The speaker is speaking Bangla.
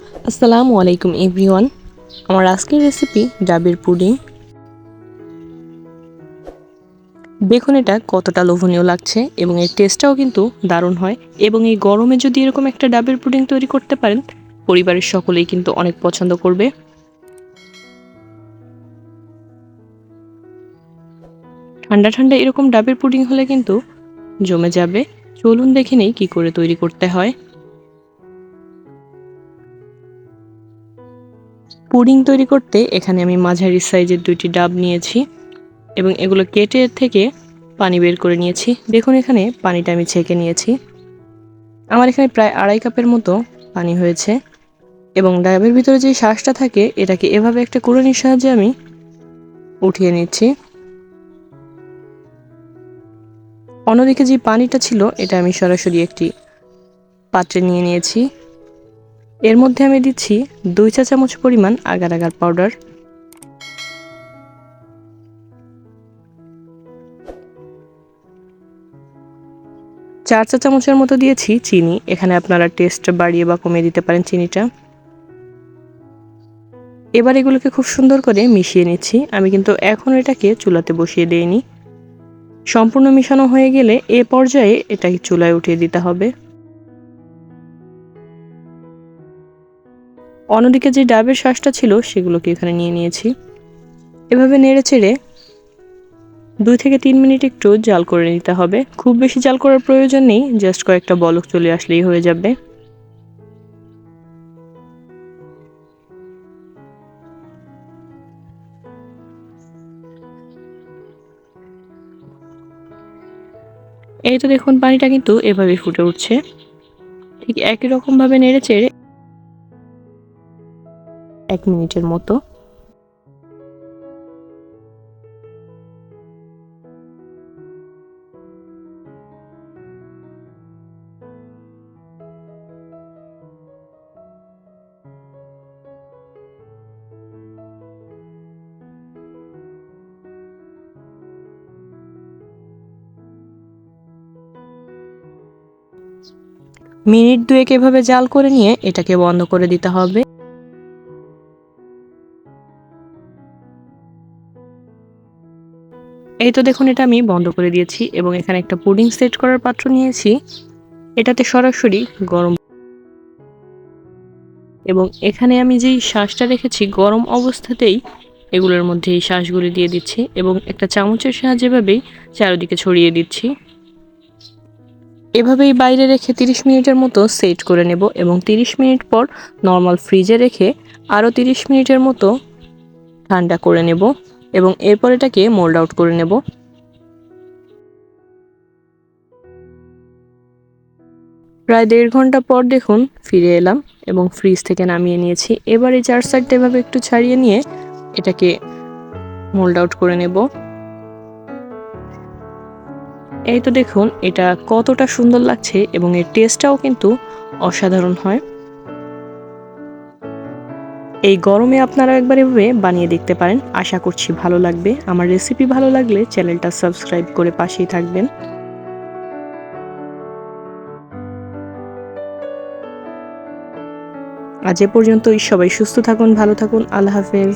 আসসালামু আলাইকুম এভরিওয়ান। আমার আজকের রেসিপি ডাবের পুডিং। দেখুন এটা কতটা লোভনীয় লাগছে এবং এর টেস্টটাও কিন্তু দারুণ হয়। এবং এই গরমে যদি এরকম একটা ডাবের পুডিং তৈরি করতে পারেন, পরিবারের সকলেই কিন্তু অনেক পছন্দ করবে। ঠান্ডা ঠান্ডা এরকম ডাবের পুডিং হলে কিন্তু জমে যাবে। চলুন দেখে নেই কী করে তৈরি করতে হয়। পুডিং তৈরি করতে এখানে আমি মাঝারি সাইজের 2টি ডাব নিয়েছি এবং এগুলো কেটে থেকে পানি বের করে নিয়েছি। দেখুন এখানে পানিটা আমি ছেঁকে নিয়েছি। আমার এখানে প্রায় 2.5 কাপের মতো পানি হয়েছে এবং ডাবের ভিতরে যে শাঁসটা থাকে এটাকে এভাবে একটা কুড়ুনির সাহায্যে আমি উঠিয়ে নিচ্ছি। অন্যদিকে যে পানিটা ছিল এটা আমি সরাসরি একটি পাত্রে নিয়ে নিয়েছি। এর মধ্যে আমি দিচ্ছি 2 চা চামচ পরিমাণ আগার আগার পাউডার, 4 চা চামচের মতো দিয়েছি চিনি। এখানে আপনারা টেস্ট বাড়িয়ে বা কমিয়ে দিতে পারেন চিনিটা। এবার এগুলোকে খুব সুন্দর করে মিশিয়ে নিচ্ছি। আমি কিন্তু এখন এটাকে চুলাতে বসিয়ে দেইনি। সম্পূর্ণ মিশানো হয়ে গেলে এ পর্যায়ে এটাকে চুলায় উঠিয়ে দিতে হবে। অন্যদিকে যে ডাবের শাঁসটা ছিল সেগুলোকে এখানে নিয়ে নিয়েছি। এভাবে নেড়ে চেড়ে 2 থেকে 3 মিনিট একটু জাল করে নিতে হবে। খুব বেশি জাল করার প্রয়োজন নেই, জাস্ট কয়েকটা বলক চলে আসলেই হয়ে যাবে। এই তো দেখুন পানিটা কিন্তু এভাবে ফুটে উঠছে। ঠিক একই রকমভাবে নেড়ে চেড়ে 1 মিনিটের মতো মিনিট 2 এভাবে জাল করে নিয়ে এটাকে বন্ধ করে দিতে হবে। এই তো দেখুন এটা আমি বন্ধ করে দিয়েছি এবং এখানে একটা পুডিং সেট করার পাত্র নিয়েছি। এটাতে সরাসরি গরম এবং এখানে আমি যেই শাঁসটা রেখেছি গরম অবস্থাতেই এগুলোর মধ্যে এই শাঁসগুলি দিয়ে দিচ্ছি এবং একটা চামচের সাহায্যে এভাবেই চারিদিকে ছড়িয়ে দিচ্ছি। এভাবেই বাইরে রেখে 30 মিনিটের মতো সেট করে নেব এবং 30 মিনিট পর নর্মাল ফ্রিজে রেখে আরও 30 মিনিটের মতো ঠান্ডা করে নেব এবং এরপর এটাকে মোল্ড আউট করে নেব। প্রায় 1.5 ঘন্টা পর দেখুন ফিরে এলাম এবং ফ্রিজ থেকে নামিয়ে নিয়েছি। এবার এই 4 সাইডটা এভাবে একটু ছাড়িয়ে নিয়ে এটাকে মোল্ড আউট করে নেব। এই তো দেখুন এটা কতটা সুন্দর লাগছে এবং এর টেস্টটাও কিন্তু অসাধারণ হয়। এই গরমে আপনারা একবার এভাবে বানিয়ে দেখতে পারেন। আশা করছি ভালো লাগবে। আমার রেসিপি ভালো লাগলে চ্যানেলটা সাবস্ক্রাইব করে পাশেই থাকবেন। আজ এ পর্যন্তই। সবাই সুস্থ থাকুন, ভালো থাকুন। আল্লাহ হাফেজ।